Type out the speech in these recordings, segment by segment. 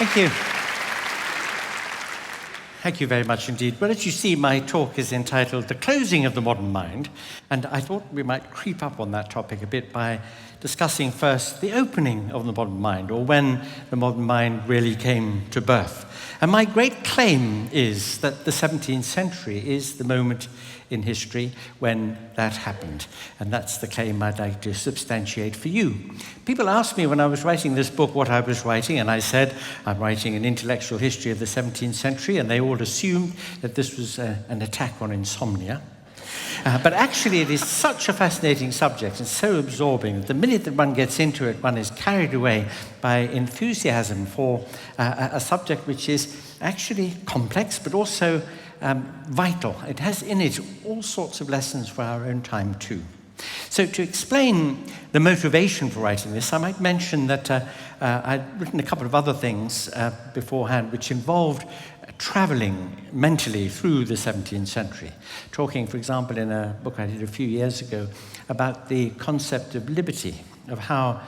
Thank you. Thank you very much indeed. Well, as you see, my talk is entitled The Closing of the Modern Mind, and I thought we might creep up on that topic a bit by discussing first the opening of the modern mind, or when the modern mind really came to birth. And my great claim is that the 17th century is the moment in history when that happened. And that's the claim I'd like to substantiate for you. People asked me when I was writing this book what I was writing, and I said, I'm writing an intellectual history of the 17th century, and they all assumed that this was an attack on insomnia. But actually, it is such a fascinating subject and so absorbing that the minute that one gets into it, one is carried away by enthusiasm for a subject which is actually complex, but also vital. It has in it all sorts of lessons for our own time too. So to explain the motivation for writing this, I might mention that I'd written a couple of other things beforehand which involved traveling mentally through the 17th century. Talking, for example, in a book I did a few years ago about the concept of liberty, of how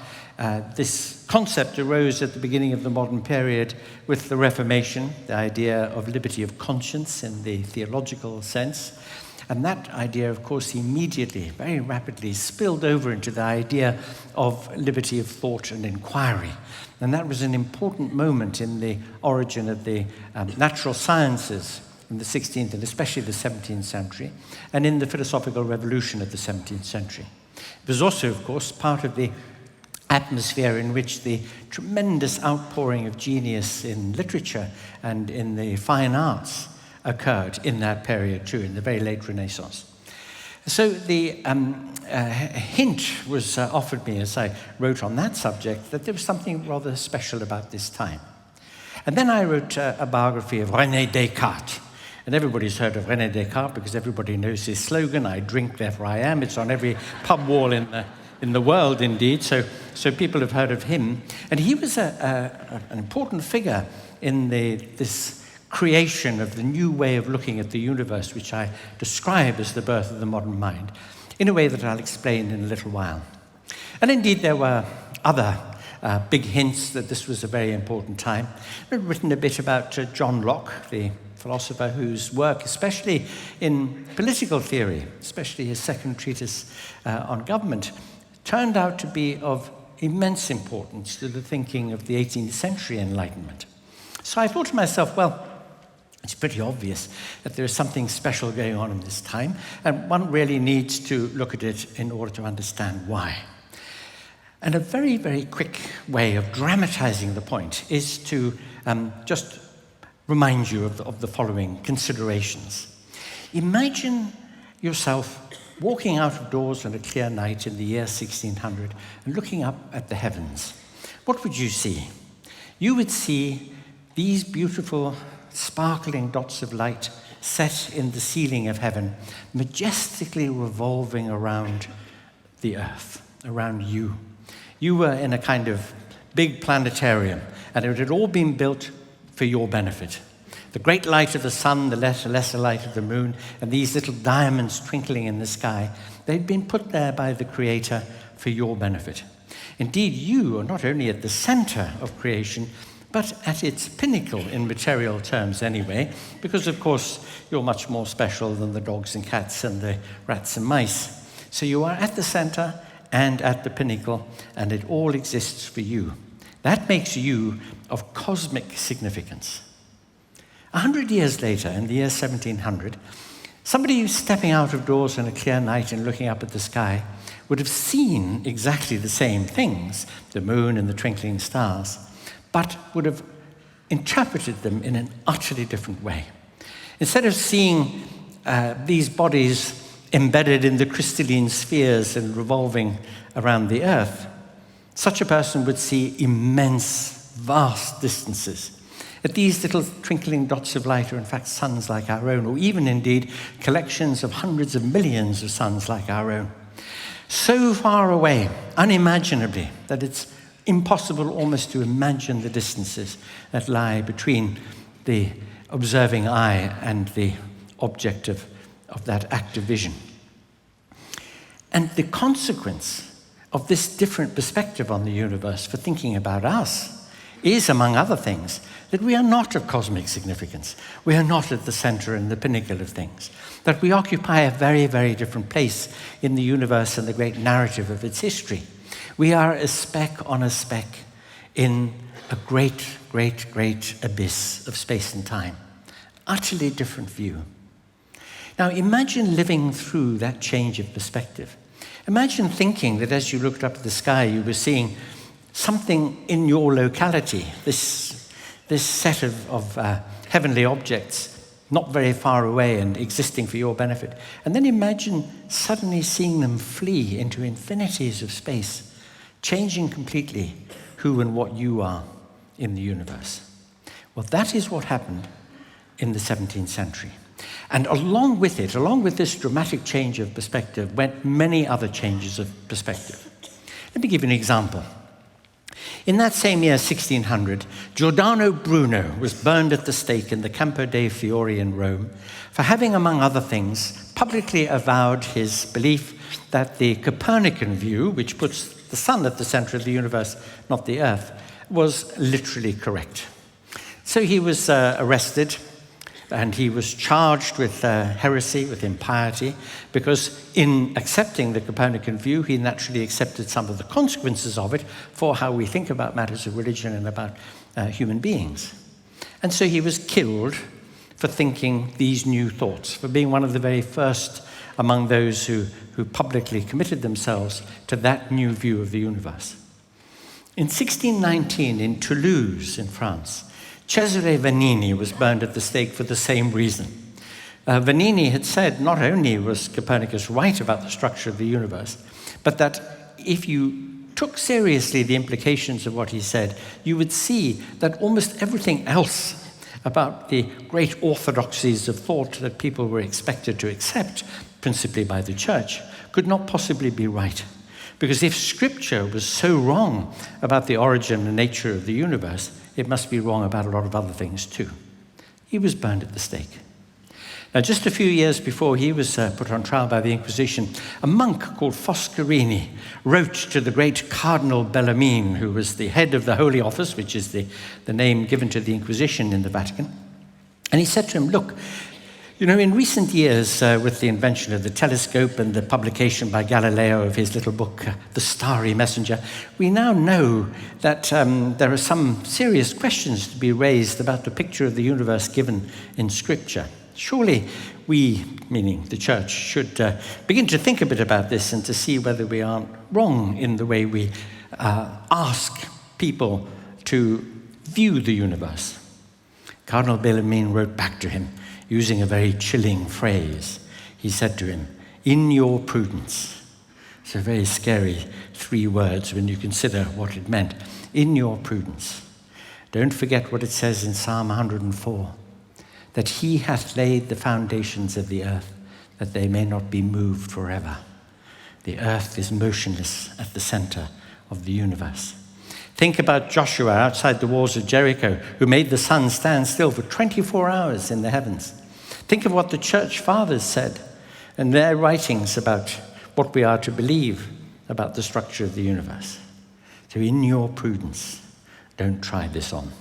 this concept arose at the beginning of the modern period with the Reformation, the idea of liberty of conscience in the theological sense. And that idea, of course, immediately, very rapidly spilled over into the idea of liberty of thought and inquiry. And that was an important moment in the origin of the natural sciences in the 16th and especially the 17th century, and in the philosophical revolution of the 17th century. It was also, of course, part of the atmosphere in which the tremendous outpouring of genius in literature and in the fine arts occurred in that period too, in the very late Renaissance. So the hint was offered me as I wrote on that subject that there was something rather special about this time. And then I wrote a biography of René Descartes. And everybody's heard of René Descartes because everybody knows his slogan, I drink, therefore I am. It's on every pub wall in the world, indeed, so people have heard of him. And he was an important figure in this creation of the new way of looking at the universe, which I describe as the birth of the modern mind, in a way that I'll explain in a little while. And indeed, there were other big hints that this was a very important time. I've written a bit about John Locke, the philosopher whose work, especially in political theory, especially his second treatise on government, turned out to be of immense importance to the thinking of the 18th century Enlightenment. So I thought to myself, well, it's pretty obvious that there is something special going on in this time, and one really needs to look at it in order to understand why. And a very, very quick way of dramatizing the point is to just remind you of the following considerations. Imagine yourself walking out of doors on a clear night in the year 1600 and looking up at the heavens. What would you see? You would see these beautiful sparkling dots of light set in the ceiling of heaven, majestically revolving around the earth, around you. You were in a kind of big planetarium, and it had all been built for your benefit. The great light of the sun, the lesser light of the moon, and these little diamonds twinkling in the sky, they'd been put there by the Creator for your benefit. Indeed, you are not only at the center of creation, but at its pinnacle in material terms anyway, because of course you're much more special than the dogs and cats and the rats and mice. So you are at the center and at the pinnacle, and it all exists for you. That makes you of cosmic significance. 100 years later, in the year 1700, somebody stepping out of doors on a clear night and looking up at the sky would have seen exactly the same things, the moon and the twinkling stars, but would have interpreted them in an utterly different way. Instead of seeing these bodies embedded in the crystalline spheres and revolving around the earth, such a person would see immense, vast distances. That these little twinkling dots of light are in fact suns like our own, or even indeed collections of hundreds of millions of suns like our own. So far away, unimaginably, that it's impossible almost to imagine the distances that lie between the observing eye and the object of that active vision. And the consequence of this different perspective on the universe for thinking about us is, among other things, that we are not of cosmic significance. We are not at the center and the pinnacle of things. That we occupy a very, very different place in the universe and the great narrative of its history. We are a speck on a speck in a great, great, great abyss of space and time. Utterly different view. Now imagine living through that change of perspective. Imagine thinking that as you looked up at the sky, you were seeing something in your locality, this set of heavenly objects, not very far away and existing for your benefit. And then imagine suddenly seeing them flee into infinities of space, changing completely who and what you are in the universe. Well, that is what happened in the 17th century. And along with it, along with this dramatic change of perspective, went many other changes of perspective. Let me give you an example. In that same year, 1600, Giordano Bruno was burned at the stake in the Campo dei Fiori in Rome for having, among other things, publicly avowed his belief that the Copernican view, which puts the sun at the center of the universe, not the earth, was literally correct. So he was arrested, and he was charged with heresy, with impiety, because in accepting the Copernican view, he naturally accepted some of the consequences of it for how we think about matters of religion and about human beings. And so he was killed for thinking these new thoughts, for being one of the very first among those who publicly committed themselves to that new view of the universe. In 1619, in Toulouse, in France, Cesare Vanini was burned at the stake for the same reason. Vanini had said not only was Copernicus right about the structure of the universe, but that if you took seriously the implications of what he said, you would see that almost everything else about the great orthodoxies of thought that people were expected to accept, principally by the church, could not possibly be right. Because if Scripture was so wrong about the origin and nature of the universe, it must be wrong about a lot of other things too. He was burned at the stake. Now, just a few years before he was put on trial by the Inquisition, a monk called Foscarini wrote to the great Cardinal Bellarmine, who was the head of the Holy Office, which is the name given to the Inquisition in the Vatican. And he said to him, look, you know, in recent years, with the invention of the telescope and the publication by Galileo of his little book, The Starry Messenger, we now know that there are some serious questions to be raised about the picture of the universe given in Scripture. Surely we, meaning the Church, should begin to think a bit about this and to see whether we aren't wrong in the way we ask people to view the universe. Cardinal Bellarmine wrote back to him, using a very chilling phrase. He said to him, "In your prudence." It's a very scary 3 words when you consider what it meant. In your prudence. Don't forget what it says in Psalm 104, that he hath laid the foundations of the earth, that they may not be moved forever. The earth is motionless at the center of the universe. Think about Joshua outside the walls of Jericho, who made the sun stand still for 24 hours in the heavens. Think of what the church fathers said in their writings about what we are to believe about the structure of the universe. So in your prudence, don't try this on.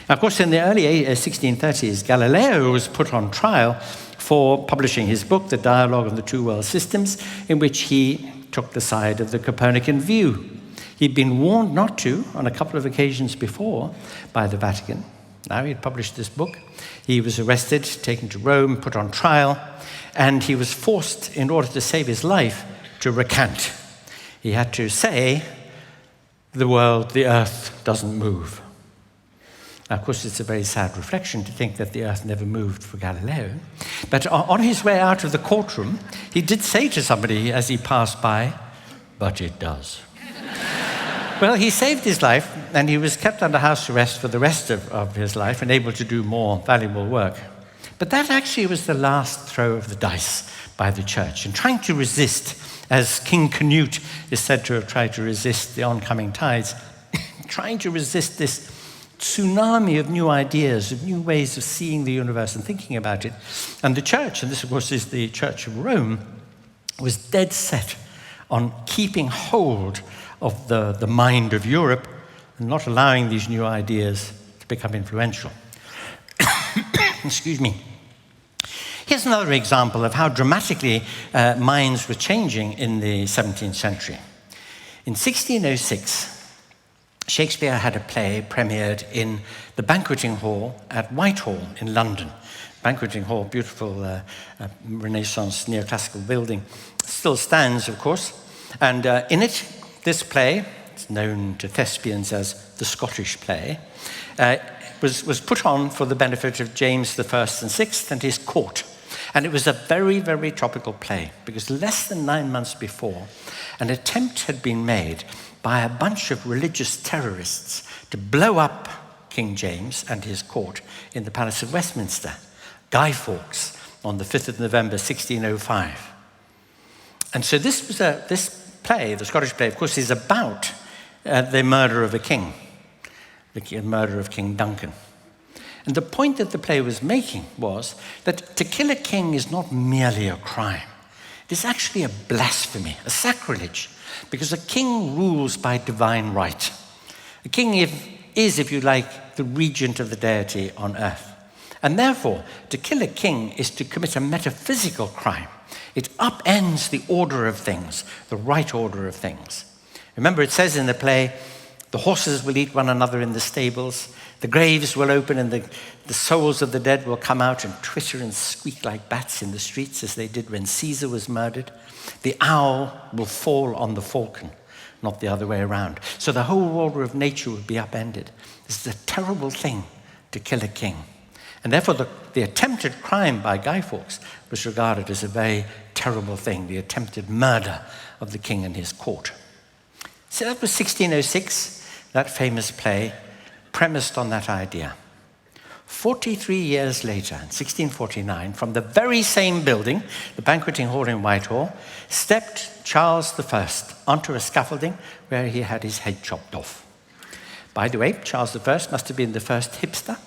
Now, of course, in the early 1630s, Galileo was put on trial for publishing his book, The Dialogue on the Two World Systems, in which he took the side of the Copernican view. He'd been warned not to on a couple of occasions before by the Vatican. Now he'd published this book. He was arrested, taken to Rome, put on trial, and he was forced, in order to save his life, to recant. He had to say, the earth doesn't move. Now, of course, it's a very sad reflection to think that the earth never moved for Galileo. But on his way out of the courtroom, he did say to somebody as he passed by, "But it does." Well, he saved his life, and he was kept under house arrest for the rest of his life and able to do more valuable work. But that actually was the last throw of the dice by the church. And trying to resist, as King Canute is said to have tried to resist the oncoming tides, trying to resist this tsunami of new ideas, of new ways of seeing the universe and thinking about it. And the church, and this of course is the Church of Rome, was dead set on keeping hold of the mind of Europe and not allowing these new ideas to become influential. Excuse me. Here's another example of how dramatically minds were changing in the 17th century. In 1606, Shakespeare had a play premiered in the banqueting hall at Whitehall in London. Banqueting hall, beautiful Renaissance neoclassical building, still stands, of course. And in it, this play, it's known to thespians as the Scottish play, was put on for the benefit of James I and VI and his court. And it was a very, very topical play, because less than 9 months before, an attempt had been made by a bunch of religious terrorists to blow up King James and his court in the Palace of Westminster, Guy Fawkes, on the 5th of November, 1605. And so this play, the Scottish play, of course, is about the murder of a king, the murder of King Duncan. And the point that the play was making was that to kill a king is not merely a crime. It is actually a blasphemy, a sacrilege, because a king rules by divine right. A king is, if you like, the regent of the deity on earth. And therefore, to kill a king is to commit a metaphysical crime. It upends the order of things, the right order of things. Remember, it says in the play, the horses will eat one another in the stables, the graves will open and the souls of the dead will come out and twitter and squeak like bats in the streets as they did when Caesar was murdered. The owl will fall on the falcon, not the other way around. So the whole order of nature would be upended. This is a terrible thing to kill a king. And therefore the attempted crime by Guy Fawkes was regarded as a very terrible thing, the attempted murder of the king and his court. So that was 1606, that famous play, premised on that idea. 43 years later, in 1649, from the very same building, the banqueting hall in Whitehall, stepped Charles I onto a scaffolding where he had his head chopped off. By the way, Charles I must have been the first hipster.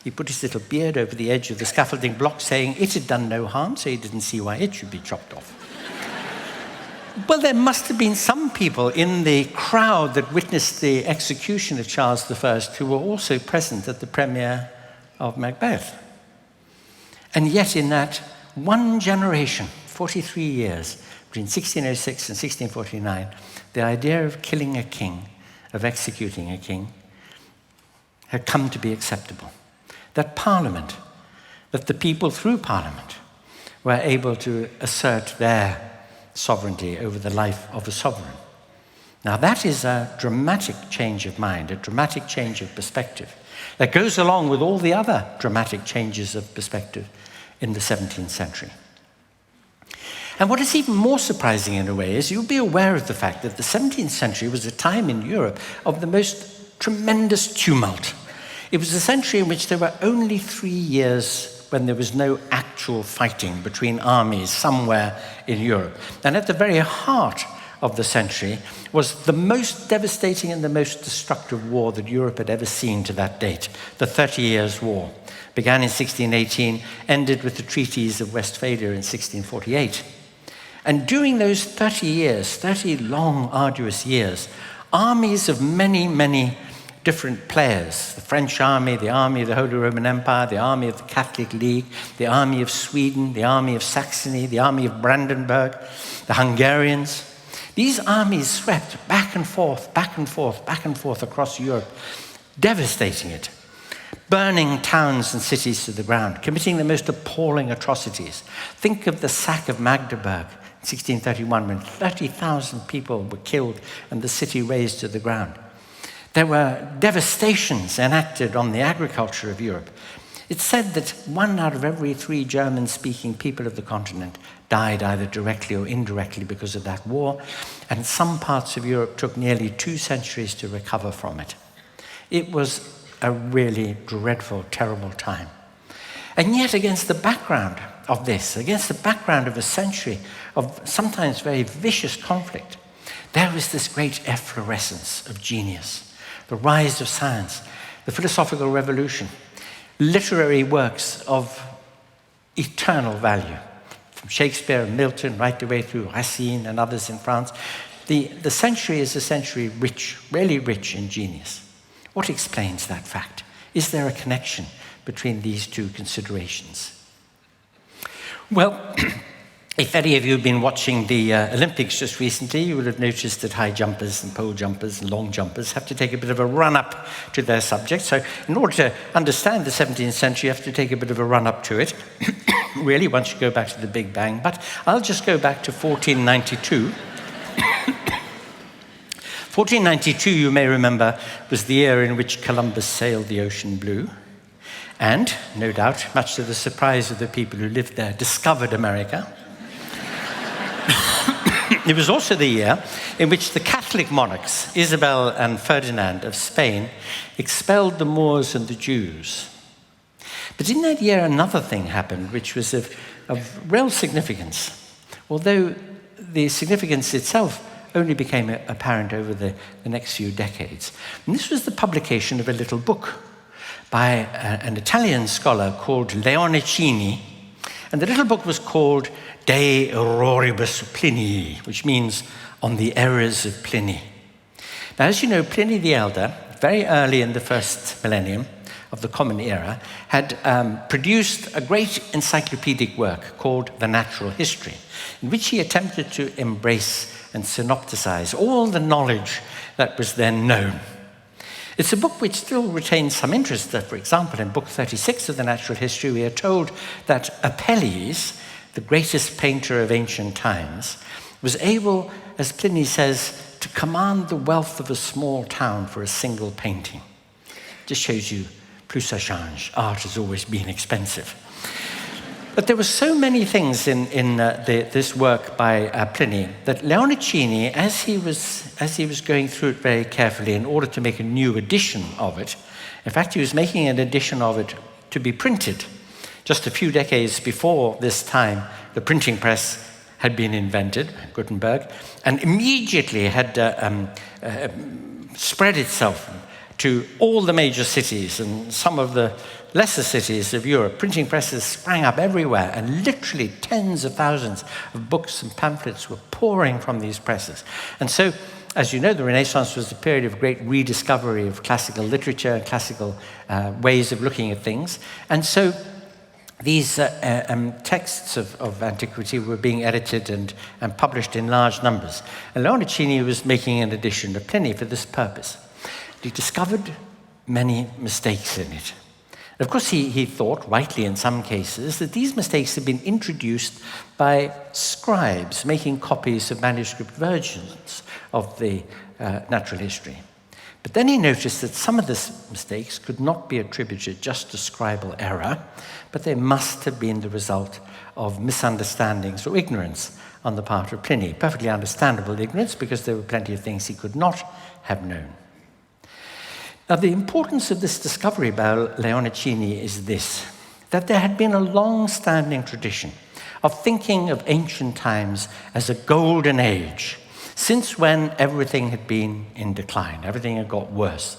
He put his little beard over the edge of the scaffolding block, saying it had done no harm, so he didn't see why it should be chopped off. Well, there must have been some people in the crowd that witnessed the execution of Charles I who were also present at the premiere of Macbeth. And yet in that one generation, 43 years, between 1606 and 1649, the idea of killing a king, of executing a king, had come to be acceptable. That Parliament, that the people through Parliament were able to assert their sovereignty over the life of a sovereign. Now that is a dramatic change of mind, a dramatic change of perspective that goes along with all the other dramatic changes of perspective in the 17th century. And what is even more surprising in a way is you'll be aware of the fact that the 17th century was a time in Europe of the most tremendous tumult. It was a century in which there were only 3 years when there was no actual fighting between armies somewhere in Europe. And at the very heart of the century was the most devastating and the most destructive war that Europe had ever seen to that date, the 30 Years' War. Began in 1618, ended with the treaties of Westphalia in 1648. And during those 30 years, 30 long, arduous years, armies of many, many different players, the French army, the army of the Holy Roman Empire, the army of the Catholic League, the army of Sweden, the army of Saxony, the army of Brandenburg, the Hungarians. These armies swept back and forth, back and forth, back and forth across Europe, devastating it, burning towns and cities to the ground, committing the most appalling atrocities. Think of the sack of Magdeburg in 1631, when 30,000 people were killed and the city razed to the ground. There were devastations enacted on the agriculture of Europe. It's said that 1 out of every 3 German-speaking people of the continent died either directly or indirectly because of that war, and some parts of Europe took nearly 2 centuries to recover from it. It was a really dreadful, terrible time. And yet, against the background of this, against the background of a century of sometimes very vicious conflict, there was this great efflorescence of genius. The rise of science, the philosophical revolution, literary works of eternal value, from Shakespeare and Milton right the way through Racine and others in France. The century is a century rich, really rich in genius. What explains that fact? Is there a connection between these two considerations? Well, if any of you have been watching the Olympics just recently, you will have noticed that high jumpers and pole jumpers and long jumpers have to take a bit of a run-up to their subject. So in order to understand the 17th century, you have to take a bit of a run-up to it, really, once you go back to the Big Bang. But I'll just go back to 1492. 1492, you may remember, was the year in which Columbus sailed the ocean blue. And, no doubt, much to the surprise of the people who lived there, discovered America. It was also the year in which the Catholic monarchs, Isabel and Ferdinand of Spain, expelled the Moors and the Jews. But in that year, another thing happened, which was of real significance, although the significance itself only became apparent over the next few decades. And this was the publication of a little book by an Italian scholar called Leonicini. And the little book was called De Erroribus Plinii, which means On the Errors of Pliny. Now, as you know, Pliny the Elder, very early in the first millennium of the Common Era, had produced a great encyclopedic work called The Natural History, in which he attempted to embrace and synopticize all the knowledge that was then known. It's a book which still retains some interest. For example, in book 36 of the Natural History, we are told that Apelles, the greatest painter of ancient times, was able, as Pliny says, to command the wealth of a small town for a single painting. Just shows you, plus ça change, art has always been expensive. But there were so many things in this work by Pliny that Leonicini, as he was going through it very carefully in order to make a new edition of it, in fact, he was making an edition of it to be printed. Just a few decades before this time, the printing press had been invented, Gutenberg, and immediately had spread itself to all the major cities and some of the lesser cities of Europe. Printing presses sprang up everywhere, and literally tens of thousands of books and pamphlets were pouring from these presses. And so, as you know, the Renaissance was a period of great rediscovery of classical literature and classical ways of looking at things. And so these texts of antiquity were being edited and published in large numbers. And Leonicini was making an edition of Pliny for this purpose. He discovered many mistakes in it. Of course, he thought, rightly in some cases, that these mistakes had been introduced by scribes making copies of manuscript versions of the natural history. But then he noticed that some of these mistakes could not be attributed just to scribal error, but they must have been the result of misunderstandings or ignorance on the part of Pliny. Perfectly understandable ignorance, because there were plenty of things he could not have known. Now, the importance of this discovery by Leonicini is this, that there had been a long-standing tradition of thinking of ancient times as a golden age, since when everything had been in decline, everything had got worse.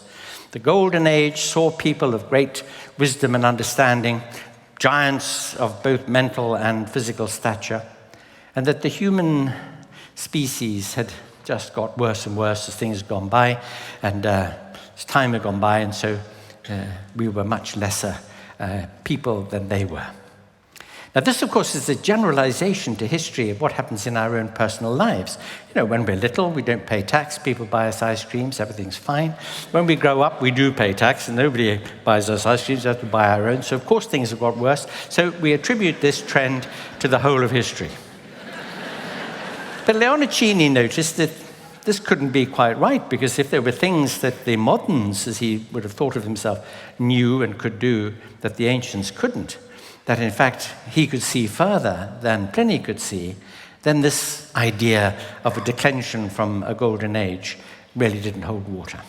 The golden age saw people of great wisdom and understanding, giants of both mental and physical stature, and that the human species had just got worse and worse as things had gone by, and as time had gone by, and so we were much lesser people than they were. Now, this, of course, is a generalization to history of what happens in our own personal lives. You know, when we're little, we don't pay tax. People buy us ice creams. Everything's fine. When we grow up, we do pay tax, and nobody buys us ice creams. We have to buy our own. So, of course, things have got worse. So we attribute this trend to the whole of history. But Leonicini noticed that this couldn't be quite right, because if there were things that the moderns, as he would have thought of himself, knew and could do that the ancients couldn't, that in fact he could see further than Pliny could see, then this idea of a declension from a golden age really didn't hold water.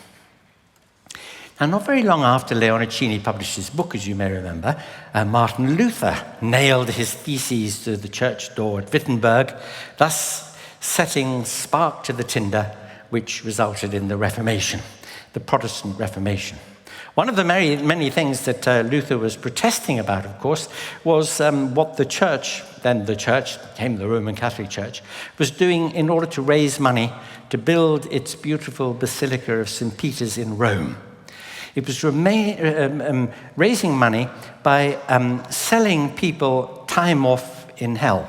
Now, not very long after Leonicini published his book, as you may remember, Martin Luther nailed his theses to the church door at Wittenberg, thus setting spark to the tinder, which resulted in the Reformation, the Protestant Reformation. One of the many things that Luther was protesting about, of course, was what the church, then the church, became the Roman Catholic Church, was doing in order to raise money to build its beautiful Basilica of St. Peter's in Rome. It was raising money by selling people time off in hell.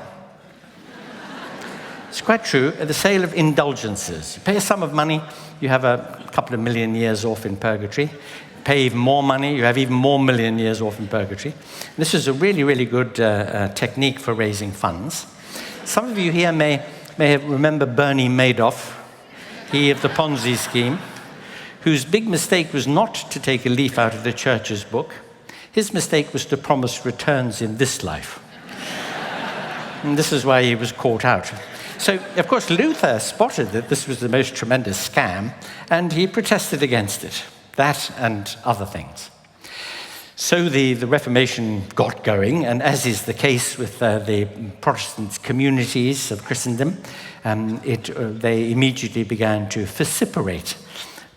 It's quite true. The sale of indulgences. You pay a sum of money, you have a couple of million years off in purgatory. Pay even more money, you have even more million years off in purgatory. This is a really, really good technique for raising funds. Some of you here may remember Bernie Madoff, he of the Ponzi scheme, whose big mistake was not to take a leaf out of the church's book. His mistake was to promise returns in this life. And this is why he was caught out. So, of course, Luther spotted that this was the most tremendous scam, and he protested against it. That and other things. So the Reformation got going, and as is the case with the Protestant communities of Christendom, they immediately began to vociferate.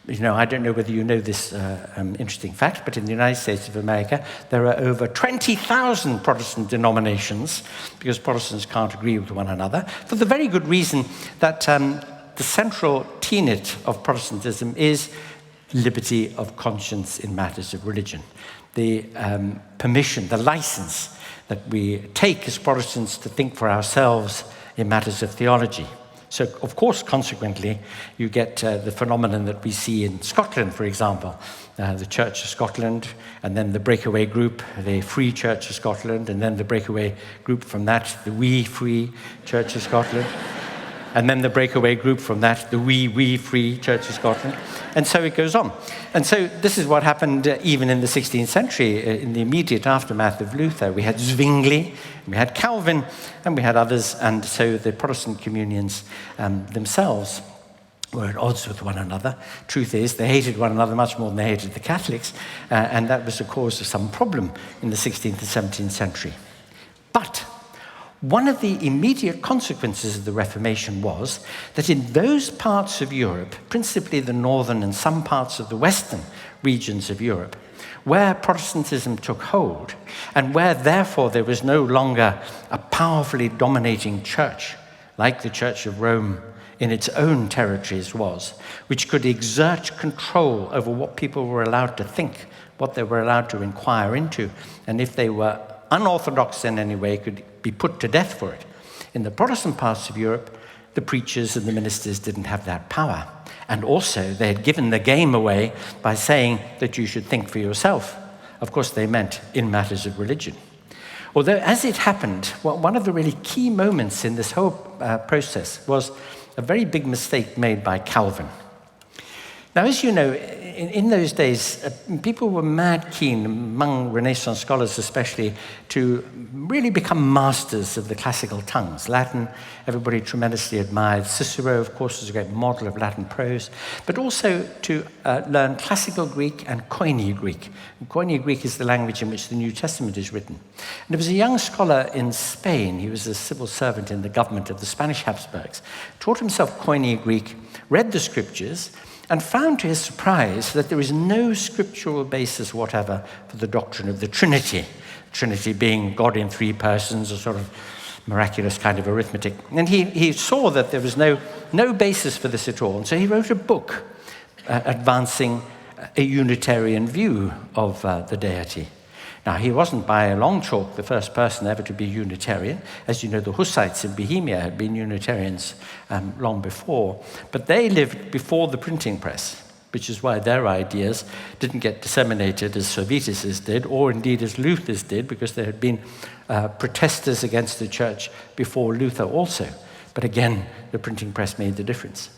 You know, I don't know whether you know this interesting fact, but in the United States of America, there are over 20,000 Protestant denominations, because Protestants can't agree with one another, for the very good reason that the central tenet of Protestantism is liberty of conscience in matters of religion. The permission, the license that we take as Protestants to think for ourselves in matters of theology. So, of course, consequently, you get the phenomenon that we see in Scotland, for example, the Church of Scotland, and then the breakaway group, the Free Church of Scotland, and then the breakaway group from that, the Wee Free Church of Scotland, and then the breakaway group from that, the Wee Free Church of Scotland, and so it goes on. And so this is what happened even in the 16th century, in the immediate aftermath of Luther. We had Zwingli, we had Calvin, and we had others, and so the Protestant communions themselves were at odds with one another. Truth is, they hated one another much more than they hated the Catholics, and that was the cause of some problem in the 16th and 17th century. But one of the immediate consequences of the Reformation was that in those parts of Europe, principally the northern and some parts of the western regions of Europe, where Protestantism took hold, and where therefore there was no longer a powerfully dominating church, like the Church of Rome in its own territories was, which could exert control over what people were allowed to think, what they were allowed to inquire into, and if they were unorthodox in any way, could be put to death for it. In the Protestant parts of Europe, the preachers and the ministers didn't have that power. And also, they had given the game away by saying that you should think for yourself. Of course, they meant in matters of religion. Although, as it happened, one of the really key moments in this whole process was a very big mistake made by Calvin. Now, as you know, in those days, people were mad keen, among Renaissance scholars especially, to really become masters of the classical tongues. Latin, everybody tremendously admired. Cicero, of course, was a great model of Latin prose, but also to learn classical Greek and Koine Greek. And Koine Greek is the language in which the New Testament is written. And there was a young scholar in Spain, he was a civil servant in the government of the Spanish Habsburgs, taught himself Koine Greek, read the scriptures, and found to his surprise that there is no scriptural basis whatever for the doctrine of the Trinity. Trinity being God in three persons, a sort of miraculous kind of arithmetic. And he saw that there was no basis for this at all. And so he wrote a book advancing a Unitarian view of the deity. Now, he wasn't by a long chalk the first person ever to be Unitarian. As you know, the Hussites in Bohemia had been Unitarians long before, but they lived before the printing press, which is why their ideas didn't get disseminated as Servetus's did, or indeed as Luther's did, because there had been protesters against the church before Luther also. But again, the printing press made the difference.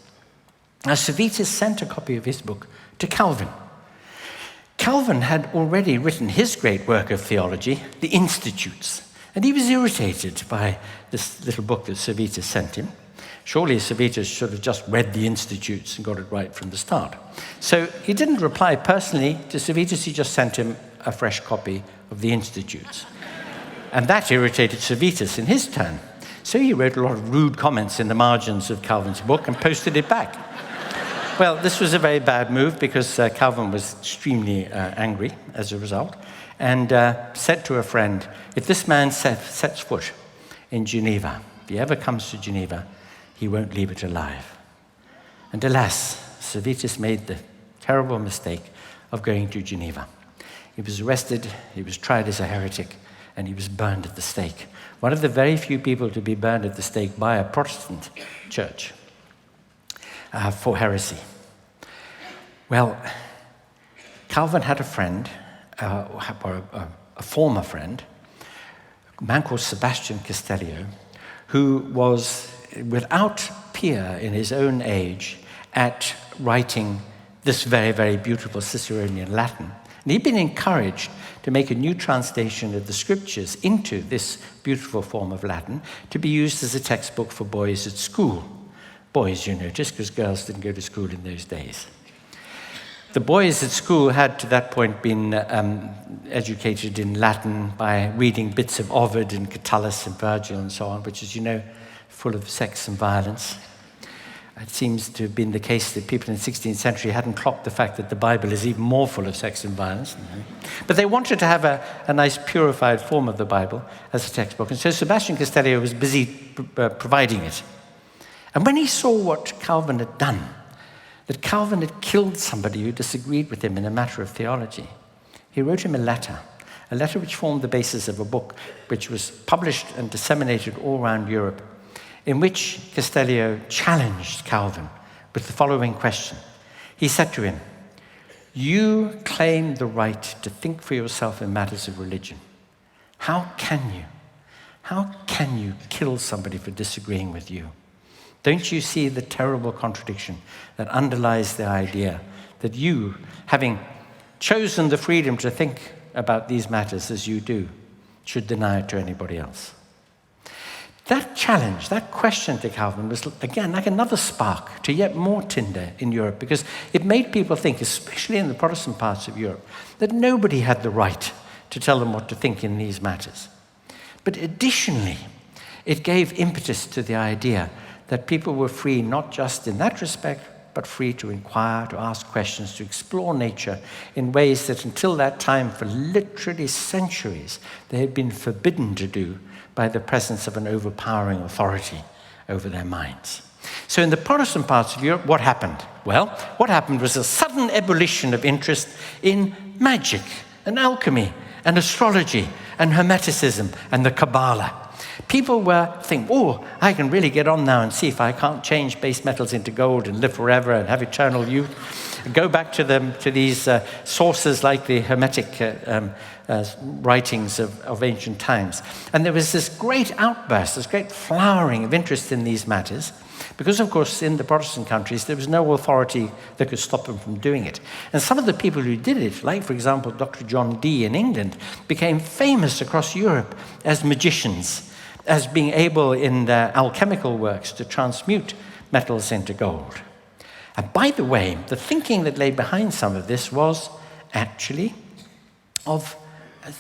Now, Servetus sent a copy of his book to Calvin. Calvin had already written his great work of theology, the Institutes, and he was irritated by this little book that Servetus sent him. Surely Servetus should have just read the Institutes and got it right from the start. So he didn't reply personally to Servetus, he just sent him a fresh copy of the Institutes. And that irritated Servetus in his turn. So he wrote a lot of rude comments in the margins of Calvin's book and posted it back. Well, this was a very bad move because Calvin was extremely angry as a result, and said to a friend, if this man sets foot in Geneva, if he ever comes to Geneva, he won't leave it alive. And alas, Servetus made the terrible mistake of going to Geneva. He was arrested, he was tried as a heretic, and he was burned at the stake. One of the very few people to be burned at the stake by a Protestant church for heresy. Well, Calvin had a friend, or a former friend, a man called Sebastian Castellio, who was without peer in his own age at writing this very, very beautiful Ciceronian Latin. And he'd been encouraged to make a new translation of the scriptures into this beautiful form of Latin to be used as a textbook for boys at school. Boys, you notice, because girls didn't go to school in those days. The boys at school had to that point been educated in Latin by reading bits of Ovid and Catullus and Virgil and so on, which, as you know, full of sex and violence. It seems to have been the case that people in the 16th century hadn't clocked the fact that the Bible is even more full of sex and violence. But they wanted to have a nice purified form of the Bible as a textbook. And so Sebastian Castellio was busy providing it. And when he saw what Calvin had done, that Calvin had killed somebody who disagreed with him in a matter of theology, he wrote him a letter which formed the basis of a book which was published and disseminated all around Europe, in which Castellio challenged Calvin with the following question. He said to him, "You claim the right to think for yourself in matters of religion. How can you kill somebody for disagreeing with you? Don't you see the terrible contradiction that underlies the idea that you, having chosen the freedom to think about these matters as you do, should deny it to anybody else?" That challenge, that question to Calvin was, again, like another spark to yet more tinder in Europe, because it made people think, especially in the Protestant parts of Europe, that nobody had the right to tell them what to think in these matters. But additionally, it gave impetus to the idea that people were free not just in that respect, but free to inquire, to ask questions, to explore nature in ways that until that time, for literally centuries, they had been forbidden to do by the presence of an overpowering authority over their minds. So in the Protestant parts of Europe, what happened? Well, what happened was a sudden ebullition of interest in magic and alchemy and astrology and Hermeticism and the Kabbalah. People were thinking, oh, I can really get on now and see if I can't change base metals into gold and live forever and have eternal youth. Go back to these sources like the Hermetic writings of ancient times. And there was this great outburst, this great flowering of interest in these matters, because, of course, in the Protestant countries, there was no authority that could stop them from doing it. And some of the people who did it, like, for example, Dr. John Dee in England, became famous across Europe as magicians, as being able in their alchemical works to transmute metals into gold. And by the way, the thinking that lay behind some of this was actually of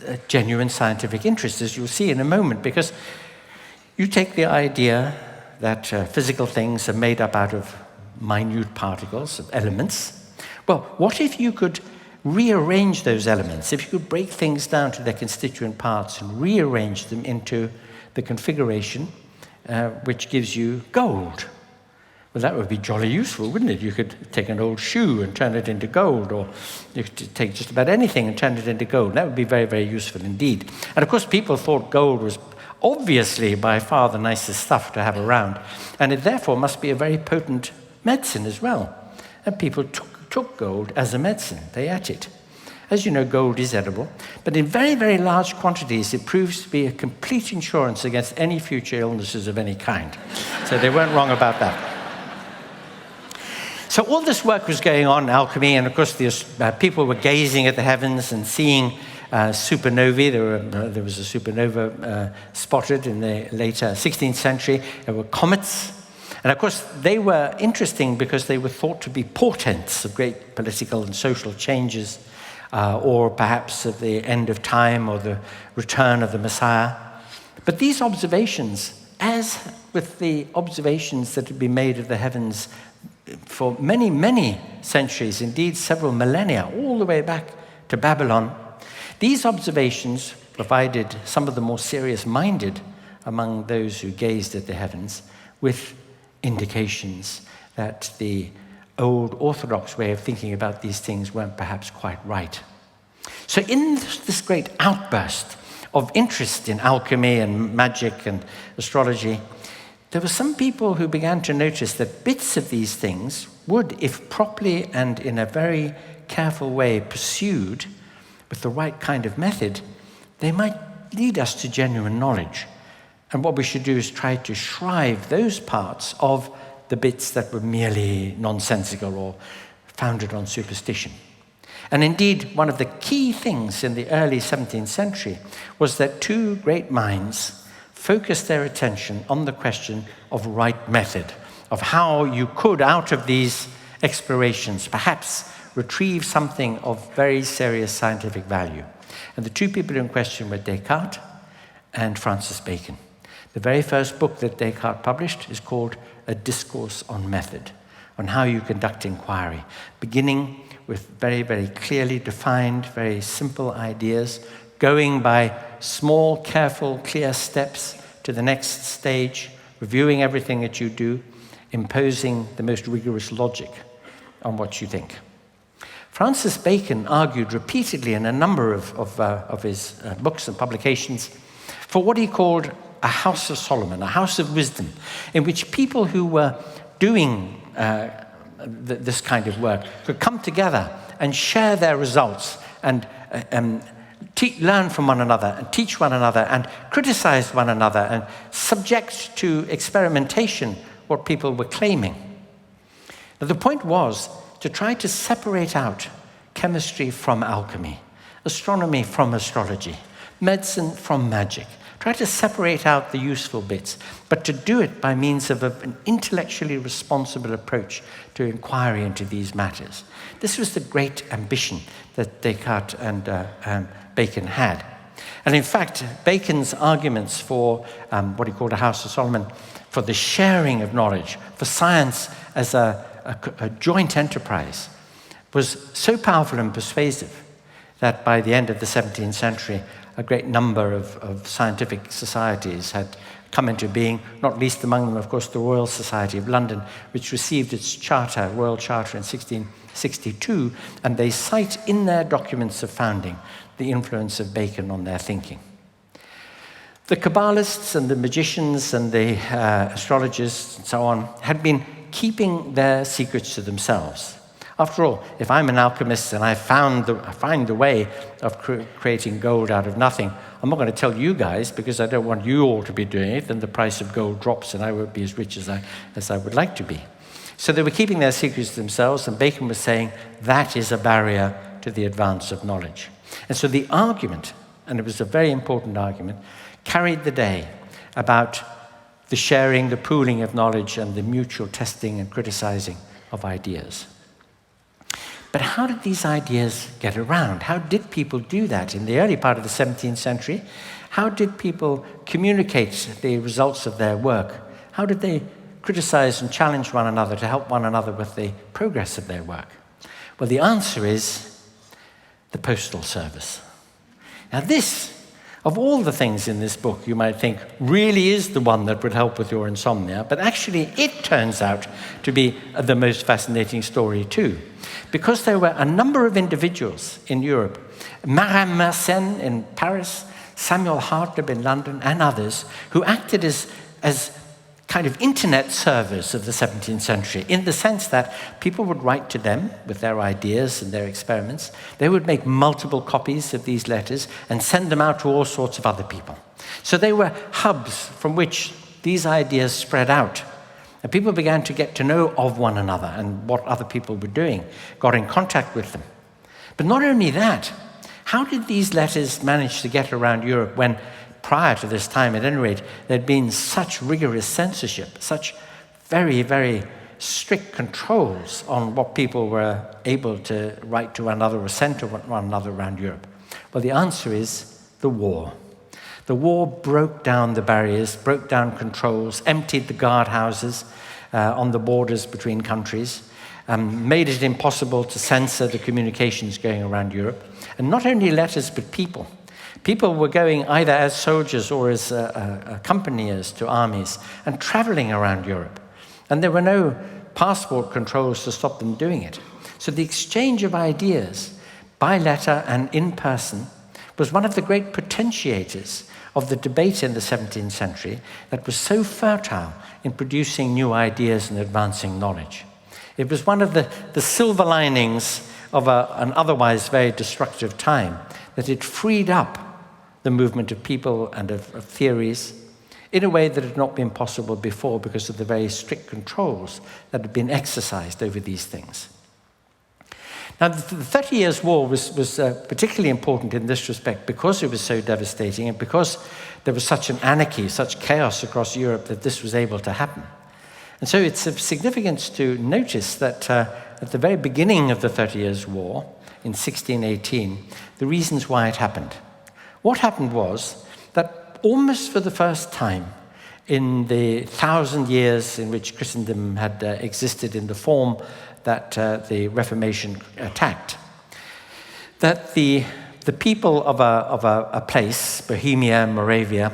a genuine scientific interest, as you'll see in a moment, because you take the idea that physical things are made up out of minute particles, of elements. Well, what if you could rearrange those elements, if you could break things down to their constituent parts and rearrange them into the configuration which gives you gold? Well, that would be jolly useful, wouldn't it? You could take an old shoe and turn it into gold, or you could take just about anything and turn it into gold. That would be very, very useful indeed. And of course, people thought gold was obviously by far the nicest stuff to have around, and it therefore must be a very potent medicine as well. And people took gold as a medicine. They ate it. As you know, gold is edible, but in very, very large quantities, it proves to be a complete insurance against any future illnesses of any kind. So they weren't wrong about that. So all this work was going on in alchemy, and of course people were gazing at the heavens and seeing supernovae. There was a supernova spotted in the later 16th century. There were comets. And of course, they were interesting because they were thought to be portents of great political and social changes, or perhaps of the end of time or the return of the Messiah. But these observations, as with the observations that had been made of the heavens for many, many centuries, indeed several millennia, all the way back to Babylon, these observations provided some of the more serious-minded among those who gazed at the heavens with indications that the old orthodox way of thinking about these things weren't perhaps quite right. So in this great outburst of interest in alchemy and magic and astrology, there were some people who began to notice that bits of these things would, if properly and in a very careful way pursued with the right kind of method, they might lead us to genuine knowledge. And what we should do is try to shrive those parts of the bits that were merely nonsensical or founded on superstition. And indeed, one of the key things in the early 17th century was that two great minds focused their attention on the question of right method, of how you could, out of these explorations, perhaps retrieve something of very serious scientific value. And the two people in question were Descartes and Francis Bacon. The very first book that Descartes published is called A Discourse on Method, on how you conduct inquiry, beginning with very, very clearly defined, very simple ideas, going by small, careful, clear steps to the next stage, reviewing everything that you do, imposing the most rigorous logic on what you think. Francis Bacon argued repeatedly in a number of his books and publications for what he called a house of Solomon, a house of wisdom, in which people who were doing this kind of work could come together and share their results and learn from one another and teach one another and criticize one another and subject to experimentation what people were claiming. Now, the point was to try to separate out chemistry from alchemy, astronomy from astrology, medicine from magic. Try to separate out the useful bits, but to do it by means of an intellectually responsible approach to inquiry into these matters. This was the great ambition that Descartes and Bacon had. And in fact, Bacon's arguments for what he called a House of Solomon, for the sharing of knowledge, for science as a joint enterprise, was so powerful and persuasive that by the end of the 17th century, a great number of scientific societies had come into being, not least among them, of course, the Royal Society of London, which received its charter, Royal Charter, in 1662, and they cite in their documents of founding the influence of Bacon on their thinking. The Kabbalists and the magicians and the astrologers and so on had been keeping their secrets to themselves. After all, if I'm an alchemist and I find the way of creating gold out of nothing, I'm not going to tell you guys because I don't want you all to be doing it, then the price of gold drops and I won't be as rich as I would like to be. So they were keeping their secrets to themselves, and Bacon was saying that is a barrier to the advance of knowledge. And so the argument, and it was a very important argument, carried the day about the sharing, the pooling of knowledge, and the mutual testing and criticizing of ideas. But how did these ideas get around? How did people do that in the early part of the 17th century? How did people communicate the results of their work? How did they criticize and challenge one another to help one another with the progress of their work? Well, the answer is the postal service. Now this, of all the things in this book, you might think really is the one that would help with your insomnia, but actually it turns out to be the most fascinating story too. Because there were a number of individuals in Europe, Marin Mersenne in Paris, Samuel Hartleb in London, and others, who acted as kind of internet servers of the 17th century, in the sense that people would write to them with their ideas and their experiments. They would make multiple copies of these letters and send them out to all sorts of other people. So they were hubs from which these ideas spread out. And people began to get to know of one another and what other people were doing, got in contact with them. But not only that, how did these letters manage to get around Europe when, prior to this time at any rate, there'd been such rigorous censorship, such very, very strict controls on what people were able to write to one another or send to one another around Europe? Well, the answer is the war. The war broke down the barriers, broke down controls, emptied the guardhouses on the borders between countries, made it impossible to censor the communications going around Europe. And not only letters, but people. People were going either as soldiers or as accompaniers to armies and traveling around Europe. And there were no passport controls to stop them doing it. So the exchange of ideas by letter and in person was one of the great potentiators of the debate in the 17th century that was so fertile in producing new ideas and advancing knowledge. It was one of the silver linings of an otherwise very destructive time, that it freed up the movement of people and of theories in a way that had not been possible before because of the very strict controls that had been exercised over these things. Now, the 30 Years' War was particularly important in this respect because it was so devastating and because there was such an anarchy, such chaos across Europe that this was able to happen. And so it's of significance to notice that at the very beginning of the 30 Years' War, in 1618, the reasons why it happened. What happened was that almost for the first time in the 1,000 years in which Christendom had existed in the form that the Reformation attacked, that the people of a place, Bohemia and Moravia,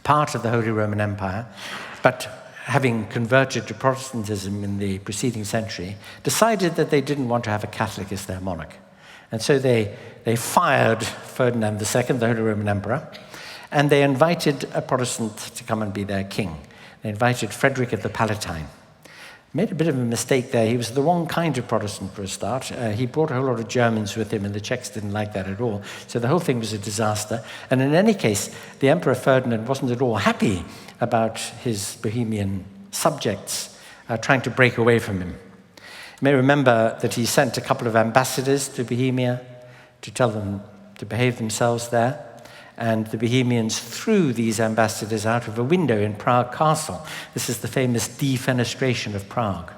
part of the Holy Roman Empire, but having converted to Protestantism in the preceding century, decided that they didn't want to have a Catholic as their monarch. And so they fired Ferdinand II, the Holy Roman Emperor, and they invited a Protestant to come and be their king. They invited Frederick of the Palatine. Made a bit of a mistake there. He was the wrong kind of Protestant for a start. He brought a whole lot of Germans with him, and the Czechs didn't like that at all. So the whole thing was a disaster. And in any case, the Emperor Ferdinand wasn't at all happy about his Bohemian subjects trying to break away from him. You may remember that he sent a couple of ambassadors to Bohemia to tell them to behave themselves there. And the Bohemians threw these ambassadors out of a window in Prague Castle. This is the famous defenestration of Prague.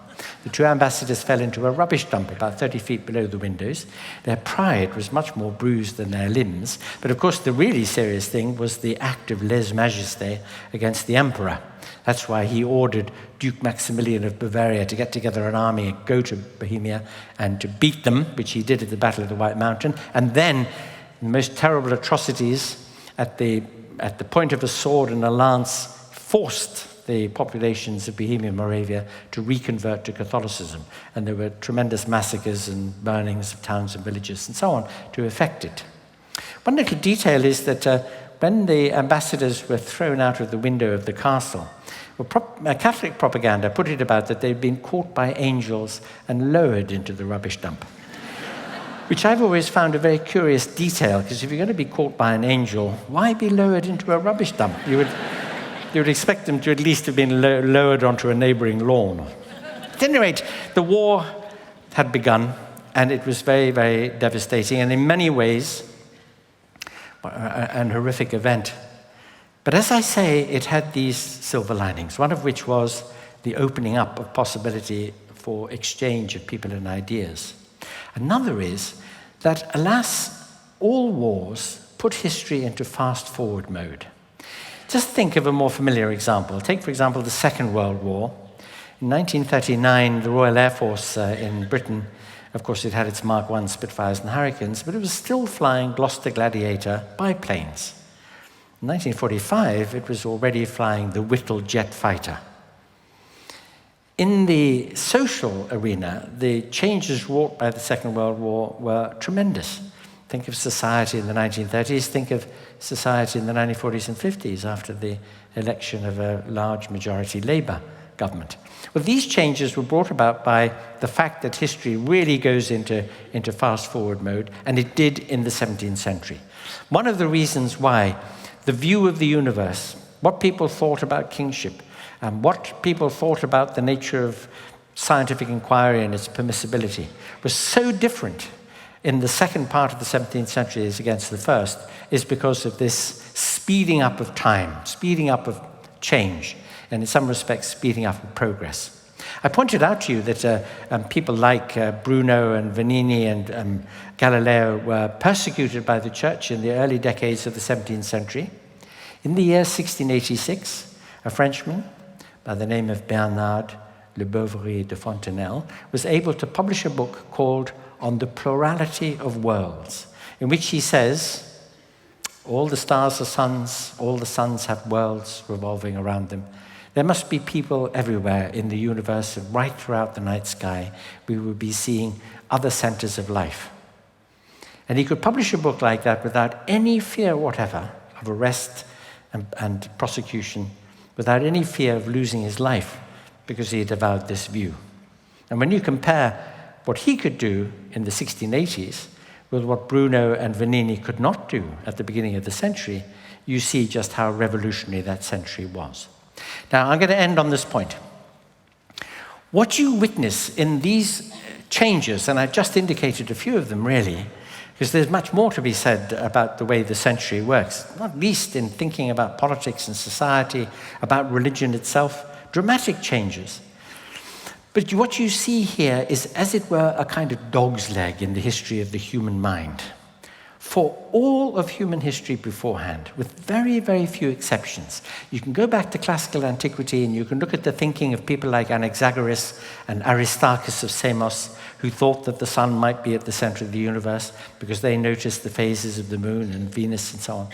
The two ambassadors fell into a rubbish dump about 30 feet below the windows. Their pride was much more bruised than their limbs. But of course, the really serious thing was the act of lèse-majesté against the emperor. That's why he ordered Duke Maximilian of Bavaria to get together an army and go to Bohemia and to beat them, which he did at the Battle of the White Mountain. And then the most terrible atrocities at the point of a sword and a lance forced the populations of Bohemia and Moravia to reconvert to Catholicism. And there were tremendous massacres and burnings of towns and villages and so on to effect it. One little detail is that when the ambassadors were thrown out of the window of the castle, Catholic propaganda put it about that they'd been caught by angels and lowered into the rubbish dump. Which I've always found a very curious detail, because if you're going to be caught by an angel, why be lowered into a rubbish dump? You would expect them to at least have been lowered onto a neighboring lawn. At any rate, the war had begun, and it was very, very devastating, and in many ways, an horrific event. But as I say, it had these silver linings, one of which was the opening up of possibility for exchange of people and ideas. Another is that, alas, all wars put history into fast-forward mode. Just think of a more familiar example. Take, for example, the Second World War. In 1939, the Royal Air Force in Britain, of course, it had its Mark I Spitfires and Hurricanes, but it was still flying Gloucester Gladiator biplanes. In 1945, it was already flying the Whittle jet fighter. In the social arena, the changes wrought by the Second World War were tremendous. Think of society in the 1930s, think of society in the 1940s and 50s after the election of a large majority Labour government. Well, these changes were brought about by the fact that history really goes into fast-forward mode, and it did in the 17th century. One of the reasons why the view of the universe, what people thought about kingship, and what people thought about the nature of scientific inquiry and its permissibility was so different in the second part of the 17th century as against the first, is because of this speeding up of time, speeding up of change, and in some respects, speeding up of progress. I pointed out to you that people like Bruno and Vanini and Galileo were persecuted by the church in the early decades of the 17th century. In the year 1686, a Frenchman by the name of Bernard Le Bouverie de Fontenelle was able to publish a book called On the Plurality of Worlds, in which he says, all the stars are suns, all the suns have worlds revolving around them. There must be people everywhere in the universe, and right throughout the night sky, we will be seeing other centers of life. And he could publish a book like that without any fear whatever of arrest and prosecution, without any fear of losing his life, because he had avowed this view. And when you compare what he could do in the 1680s with what Bruno and Vanini could not do at the beginning of the century, you see just how revolutionary that century was. Now, I'm going to end on this point. What you witness in these changes, and I've just indicated a few of them really, because there's much more to be said about the way the century works, not least in thinking about politics and society, about religion itself, dramatic changes. But what you see here is, as it were, a kind of dog's leg in the history of the human mind. For all of human history beforehand, with very, very few exceptions, you can go back to classical antiquity and you can look at the thinking of people like Anaxagoras and Aristarchus of Samos, who thought that the sun might be at the center of the universe because they noticed the phases of the moon and Venus and so on.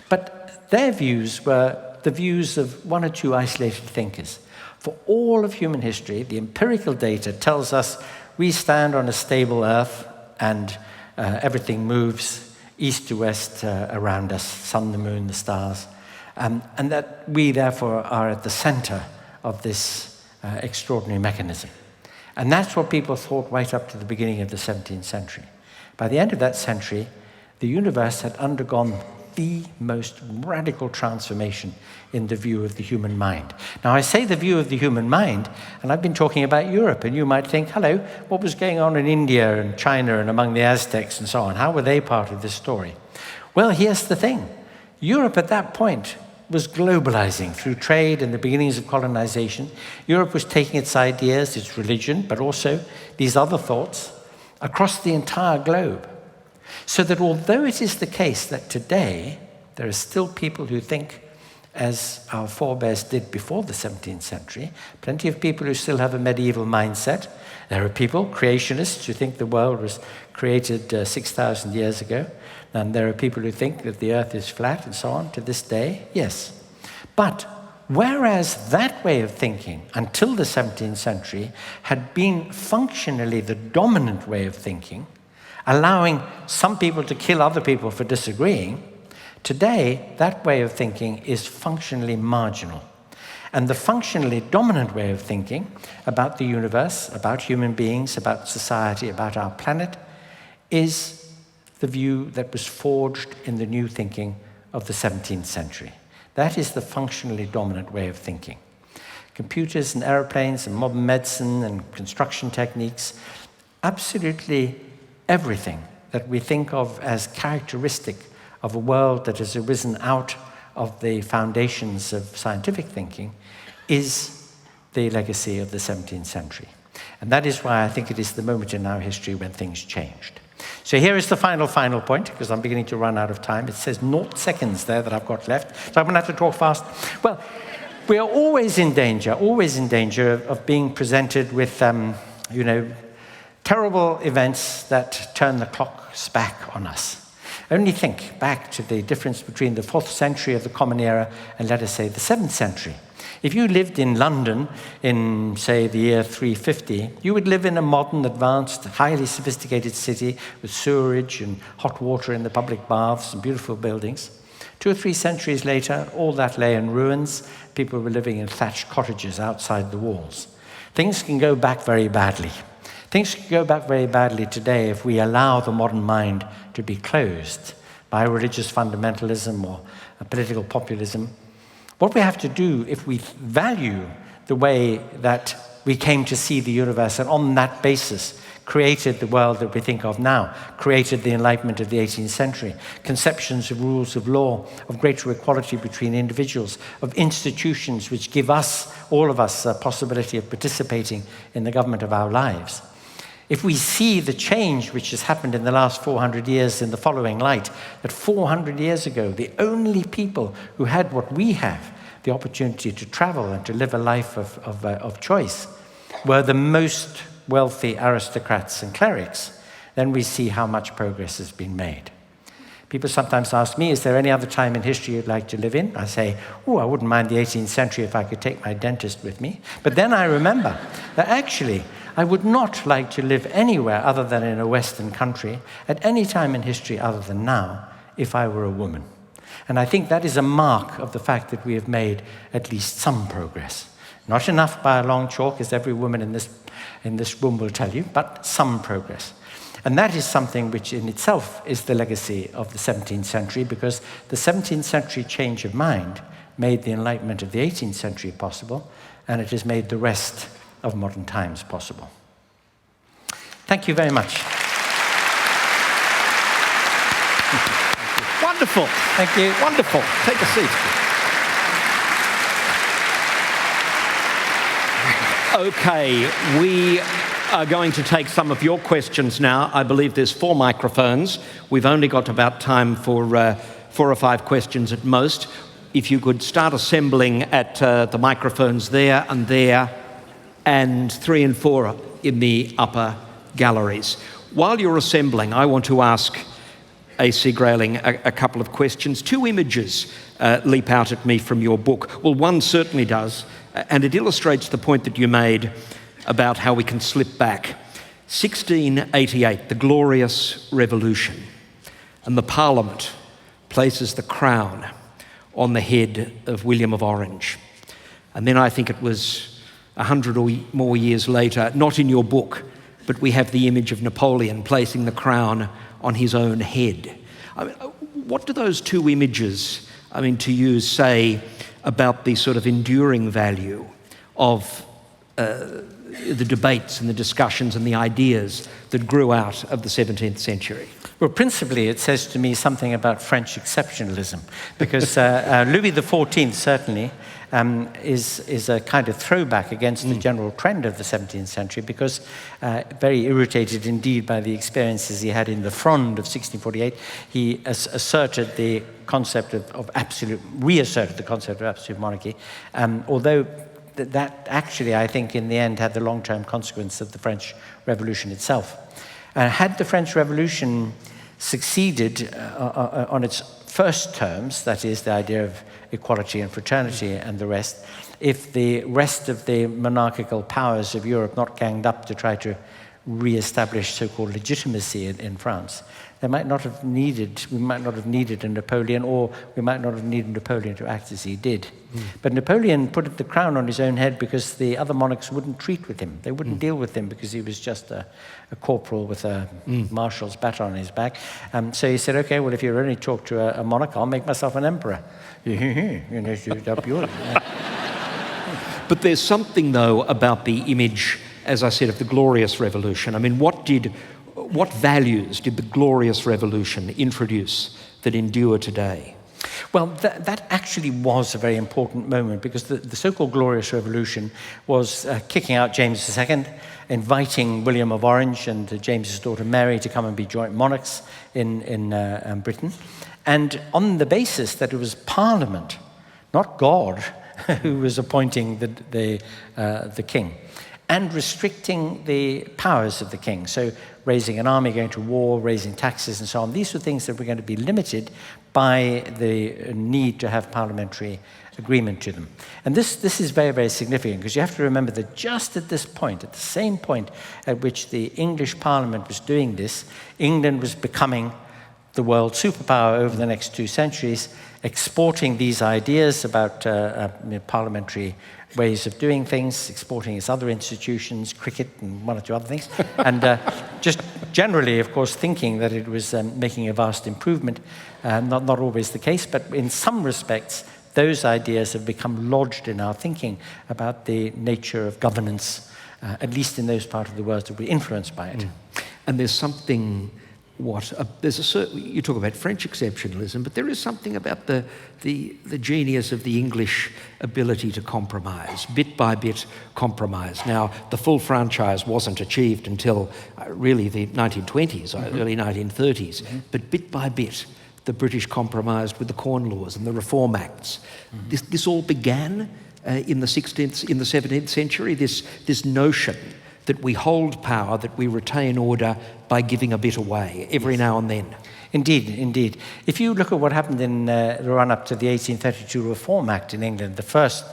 But their views were the views of one or two isolated thinkers. For all of human history, the empirical data tells us we stand on a stable Earth and everything moves east to west around us, sun, the moon, the stars, and that we therefore are at the center of this extraordinary mechanism. And that's what people thought right up to the beginning of the 17th century. By the end of that century, the universe had undergone the most radical transformation in the view of the human mind. Now, I say the view of the human mind, and I've been talking about Europe, and you might think, hello, what was going on in India and China and among the Aztecs and so on? How were they part of this story? Well, here's the thing. Europe at that point was globalizing through trade and the beginnings of colonization. Europe was taking its ideas, its religion, but also these other thoughts across the entire globe. So that although it is the case that today there are still people who think as our forebears did before the 17th century, plenty of people who still have a medieval mindset. There are people, creationists, who think the world was created 6,000 years ago. And there are people who think that the earth is flat and so on to this day. Yes. But whereas that way of thinking until the 17th century had been functionally the dominant way of thinking, allowing some people to kill other people for disagreeing, today that way of thinking is functionally marginal. And the functionally dominant way of thinking about the universe, about human beings, about society, about our planet, is the view that was forged in the new thinking of the 17th century. That is the functionally dominant way of thinking. Computers and airplanes and modern medicine and construction techniques, absolutely everything that we think of as characteristic of a world that has arisen out of the foundations of scientific thinking is the legacy of the 17th century. And that is why I think it is the moment in our history when things changed. So here is the final point, because I'm beginning to run out of time. It says 0 seconds there that I've got left, so I'm going to have to talk fast. Well, we are always in danger of being presented with, terrible events that turn the clocks back on us. Only think back to the difference between the 4th century of the Common Era and, let us say, the 7th century. If you lived in London in, say, the year 350, you would live in a modern, advanced, highly sophisticated city with sewerage and hot water in the public baths and beautiful buildings. 2 or 3 centuries later, all that lay in ruins. People were living in thatched cottages outside the walls. Things can go back very badly. Things can go back very badly today if we allow the modern mind to be closed by religious fundamentalism or political populism. What we have to do, if we value the way that we came to see the universe and on that basis created the world that we think of now, created the Enlightenment of the 18th century, conceptions of rules of law, of greater equality between individuals, of institutions which give us, all of us, a possibility of participating in the government of our lives. If we see the change which has happened in the last 400 years in the following light, that 400 years ago, the only people who had what we have, the opportunity to travel and to live a life of choice, were the most wealthy aristocrats and clerics, then we see how much progress has been made. People sometimes ask me, is there any other time in history you'd like to live in? I say, I wouldn't mind the 18th century if I could take my dentist with me. But then I remember that actually I would not like to live anywhere other than in a Western country at any time in history other than now if I were a woman. And I think that is a mark of the fact that we have made at least some progress. Not enough by a long chalk, as every woman in this room will tell you, but some progress. And that is something which in itself is the legacy of the 17th century, because the 17th century change of mind made the Enlightenment of the 18th century possible, and it has made the rest of modern times possible. Thank you very much. Wonderful. Thank you. Wonderful. Take a seat. Okay, we are going to take some of your questions now. I believe there's 4 microphones. We've only got about time for 4 or 5 questions at most. If you could start assembling at the microphones there, and 3 and 4 in the upper galleries. While you're assembling, I want to ask A.C. Grayling a couple of questions. 2 images leap out at me from your book. Well, one certainly does, and it illustrates the point that you made about how we can slip back. 1688, the Glorious Revolution, and the Parliament places the crown on the head of William of Orange. And then I think it was 100 or more years later, not in your book, but we have the image of Napoleon placing the crown on his own head. I mean, what do those 2 images, to you, say about the sort of enduring value of the debates and the discussions and the ideas that grew out of the 17th century? Well, principally, it says to me something about French exceptionalism, because Louis XIV certainly is a kind of throwback against the general trend of the 17th century, because very irritated indeed by the experiences he had in the Fronde of 1648, he asserted the concept of reasserted the concept of absolute monarchy, although that actually, I think, in the end had the long-term consequence of the French Revolution itself. Had the French Revolution succeeded on its first terms, that is, the idea of equality and fraternity and the rest, if the rest of the monarchical powers of Europe not ganged up to try to re-establish so-called legitimacy in France, we might not have needed a Napoleon, or we might not have needed Napoleon to act as he did. But Napoleon put the crown on his own head because the other monarchs wouldn't treat with him. They wouldn't deal with him because he was just a corporal with a marshal's baton on his back. So he said, okay, well, if you only talk to a monarch, I'll make myself an emperor. But there's something, though, about the image, as I said, of the Glorious Revolution. I mean, what values did the Glorious Revolution introduce that endure today? Well, that actually was a very important moment, because the so-called Glorious Revolution was kicking out James II, inviting William of Orange and James's daughter Mary to come and be joint monarchs in Britain, and on the basis that it was Parliament, not God, who was appointing the king, and restricting the powers of the king. So raising an army, going to war, raising taxes, and so on. These were things that were going to be limited by the need to have parliamentary agreement to them. And this is very, very significant, because you have to remember that just at this point, at the same point at which the English Parliament was doing this, England was becoming the world superpower over the next 2 centuries, exporting these ideas about parliamentary ways of doing things, exporting its other institutions, cricket and 1 or 2 other things, and just generally, of course, thinking that it was making a vast improvement. Not always the case, but in some respects, those ideas have become lodged in our thinking about the nature of governance, at least in those parts of the world that were influenced by it. And there's something there's a certain, you talk about French exceptionalism, but there is something about the genius of the English ability to compromise, bit by bit compromise. Now, the full franchise wasn't achieved until really the 1920s, early 1930s, but bit by bit, the British compromised with the Corn Laws and the Reform Acts. This all began in the 17th century, this notion that we hold power, that we retain order by giving a bit away every now and then. Indeed, indeed. If you look at what happened in the run-up to the 1832 Reform Act in England, the first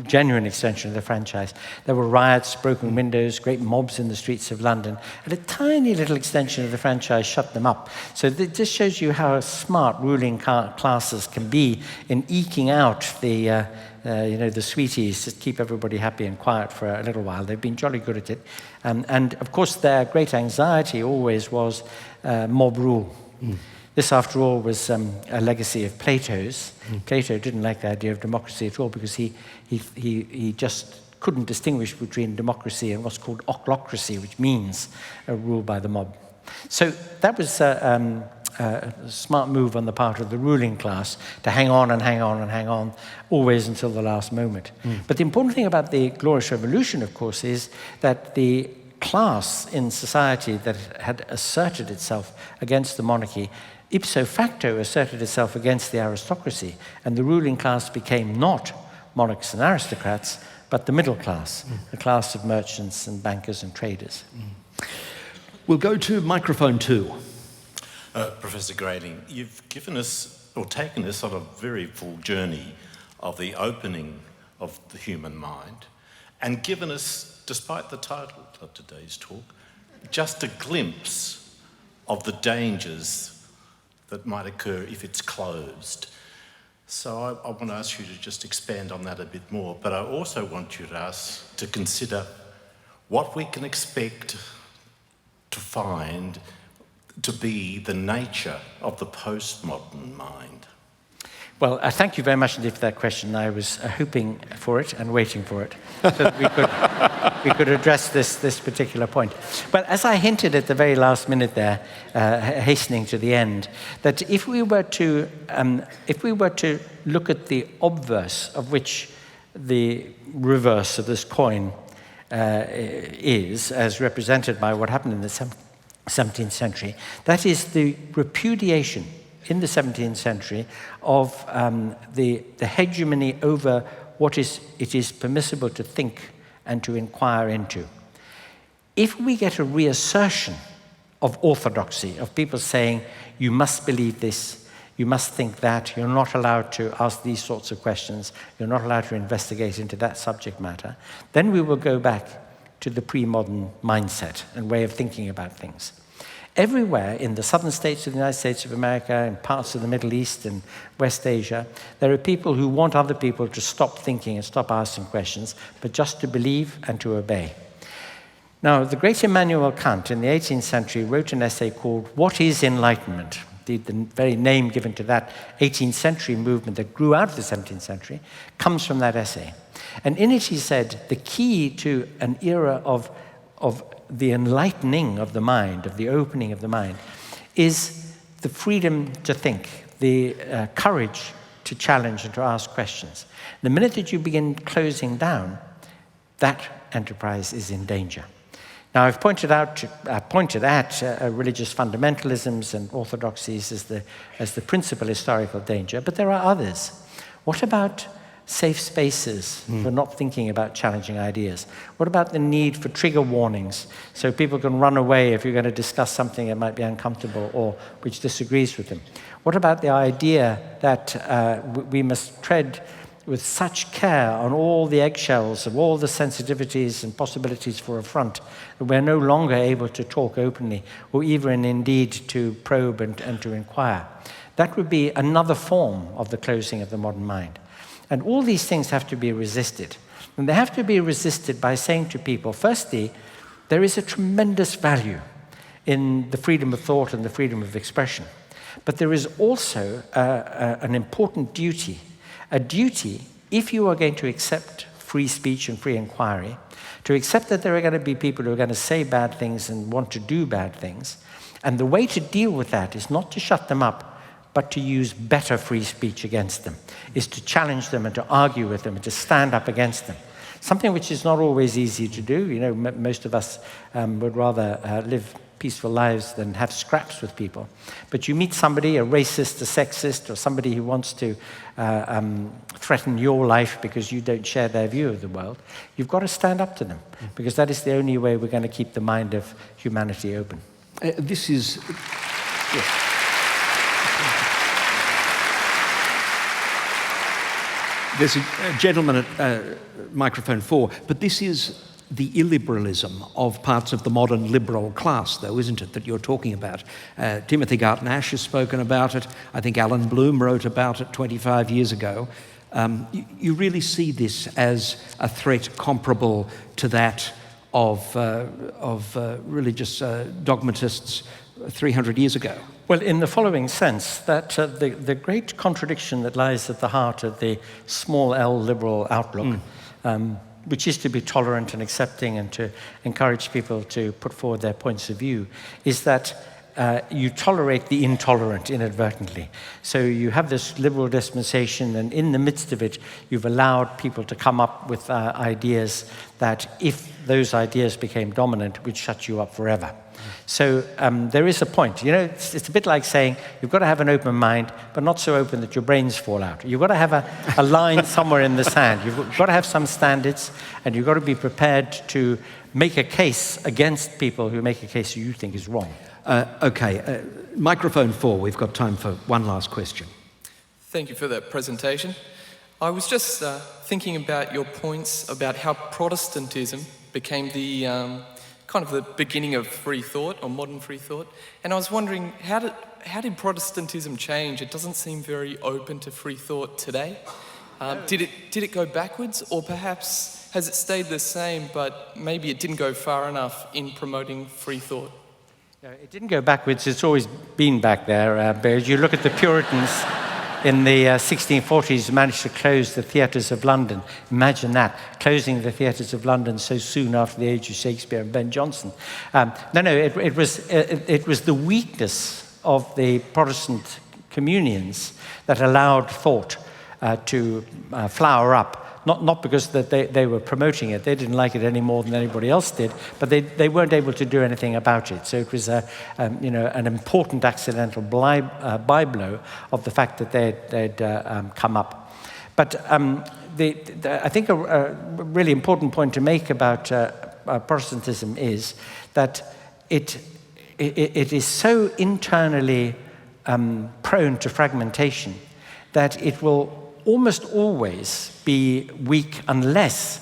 genuine extension of the franchise, there were riots, broken windows, great mobs in the streets of London, and a tiny little extension of the franchise shut them up. So this shows you how smart ruling classes can be in eking out the sweeties to keep everybody happy and quiet for a little while. They've been jolly good at it. And of course, their great anxiety always was mob rule. This, after all, was a legacy of Plato's. Plato didn't like the idea of democracy at all because he just couldn't distinguish between democracy and what's called ochlocracy, which means rule by the mob. So that was a smart move on the part of the ruling class to hang on and hang on and hang on, always until the last moment. But the important thing about the Glorious Revolution, of course, is that the class in society that had asserted itself against the monarchy ipso facto asserted itself against the aristocracy, and the ruling class became not monarchs and aristocrats, but the middle class, the class of merchants and bankers and traders. We'll go to microphone 2. Professor Grayling, you've given us, or taken us on a very full journey of the opening of the human mind, and given us, despite the title of today's talk, just a glimpse of the dangers that might occur if it's closed. So I want to ask you to just expand on that a bit more, but I also want you to consider what we can expect to find to be the nature of the postmodern mind. Well, thank you very much indeed for that question. I was hoping for it and waiting for it so that we could address this particular point. Well, as I hinted at the very last minute there, hastening to the end, that if we were to look at the obverse of which the reverse of this coin is, as represented by what happened in the 17th century, that is the repudiation in the 17th century of the hegemony over what it is permissible to think and to inquire into. If we get a reassertion of orthodoxy, of people saying, you must believe this, you must think that, you're not allowed to ask these sorts of questions, you're not allowed to investigate into that subject matter, then we will go back to the pre-modern mindset and way of thinking about things. Everywhere in the southern states of the United States of America, in parts of the Middle East and West Asia, there are people who want other people to stop thinking and stop asking questions, but just to believe and to obey. Now, the great Immanuel Kant in the 18th century wrote an essay called What is Enlightenment? The very name given to that 18th century movement that grew out of the 17th century comes from that essay. And in it he said, the key to an era of the enlightening of the mind, of the opening of the mind, is the freedom to think, the courage to challenge and to ask questions. The minute that you begin closing down, that enterprise is in danger. Now, I've pointed at religious fundamentalisms and orthodoxies as the principal historical danger, but there are others. What about safe spaces for not thinking about challenging ideas? What about the need for trigger warnings so people can run away if you're going to discuss something that might be uncomfortable or which disagrees with them? What about the idea that we must tread with such care on all the eggshells of all the sensitivities and possibilities for affront that we're no longer able to talk openly or even indeed to probe and to inquire? That would be another form of the closing of the modern mind. And all these things have to be resisted. And they have to be resisted by saying to people, firstly, there is a tremendous value in the freedom of thought and the freedom of expression. But there is also an important duty, a duty, if you are going to accept free speech and free inquiry, to accept that there are going to be people who are going to say bad things and want to do bad things. And the way to deal with that is not to shut them up, but to use better free speech against them, is to challenge them and to argue with them and to stand up against them. something which is not always easy to do. You know, most of us would rather live peaceful lives than have scraps with people. But you meet somebody, a racist, a sexist, or somebody who wants to threaten your life because you don't share their view of the world, you've got to stand up to them, because that is the only way we're going to keep the mind of humanity open. This is... Yes. There's a gentleman at microphone 4, but this is the illiberalism of parts of the modern liberal class, though, isn't it, that you're talking about? Timothy Garton-Ash has spoken about it. I think Alan Bloom wrote about it 25 years ago. You really see this as a threat comparable to that of religious dogmatists 300 years ago? Well, in the following sense, that the great contradiction that lies at the heart of the small L liberal outlook, which is to be tolerant and accepting and to encourage people to put forward their points of view, is that you tolerate the intolerant inadvertently. So you have this liberal dispensation, and in the midst of it, you've allowed people to come up with ideas that, if those ideas became dominant, would shut you up forever. So there is a point. You know, it's a bit like saying you've got to have an open mind, but not so open that your brains fall out. You've got to have a line somewhere in the sand. You've got to have some standards, and you've got to be prepared to make a case against people who make a case you think is wrong. Okay, microphone 4, we've got time for one last question. Thank you for that presentation. I was just thinking about your points about how Protestantism became the kind of the beginning of free thought, or modern free thought. And I was wondering, how did Protestantism change? It doesn't seem very open to free thought today. Did it go backwards, or perhaps has it stayed the same, but maybe it didn't go far enough in promoting free thought? No, it didn't go backwards. It's always been back there. But as you look at the Puritans in the 1640s, managed to close the theatres of London. Imagine that, closing the theatres of London so soon after the age of Shakespeare and Ben Jonson. It was the weakness of the Protestant communions that allowed thought to flower up. Not because that they were promoting it. They didn't like it any more than anybody else did, but they weren't able to do anything about it. So it was an important accidental byblow of the fact that they'd come up. But I think a really important point to make about Protestantism is that it is so internally prone to fragmentation that it will almost always be weak unless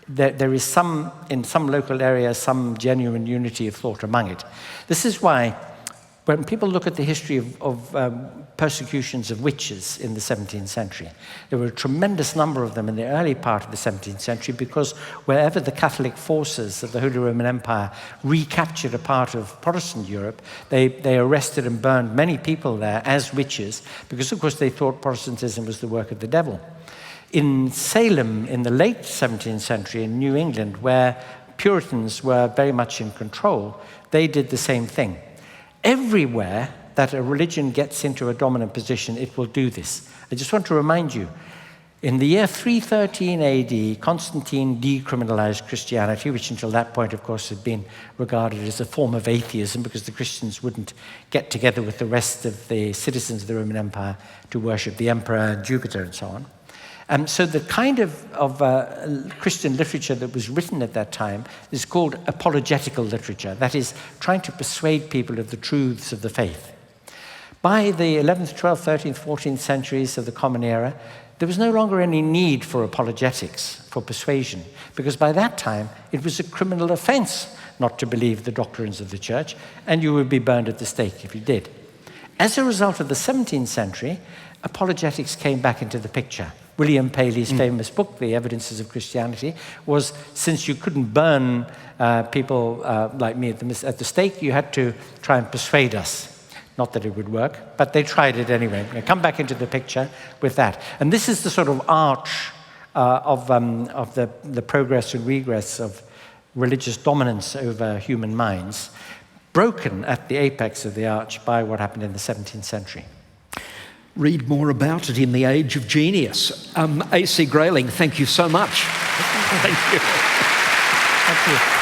there is in some local areas, some genuine unity of thought among it. This is why when people look at the history of persecutions of witches in the 17th century, there were a tremendous number of them in the early part of the 17th century, because wherever the Catholic forces of the Holy Roman Empire recaptured a part of Protestant Europe, they arrested and burned many people there as witches, because of course they thought Protestantism was the work of the devil. In Salem, in the late 17th century, in New England, where Puritans were very much in control, they did the same thing. Everywhere that a religion gets into a dominant position, it will do this. I just want to remind you, in the year 313 AD, Constantine decriminalized Christianity, which until that point, of course, had been regarded as a form of atheism, because the Christians wouldn't get together with the rest of the citizens of the Roman Empire to worship the emperor and Jupiter and so on. So the kind of Christian literature that was written at that time is called apologetical literature, that is, trying to persuade people of the truths of the faith. By the 11th, 12th, 13th, 14th centuries of the Common Era, there was no longer any need for apologetics, for persuasion, because by that time it was a criminal offense not to believe the doctrines of the church, and you would be burned at the stake if you did. As a result of the 17th century, apologetics came back into the picture. William Paley's famous book, The Evidences of Christianity, was, since you couldn't burn people like me at the stake, you had to try and persuade us. Not that it would work, but they tried it anyway. They come back into the picture with that. And this is the sort of arch of the progress and regress of religious dominance over human minds, broken at the apex of the arch by what happened in the 17th century. Read more about it in The Age of Genius. A.C. Grayling, thank you so much. Thank you. Thank you.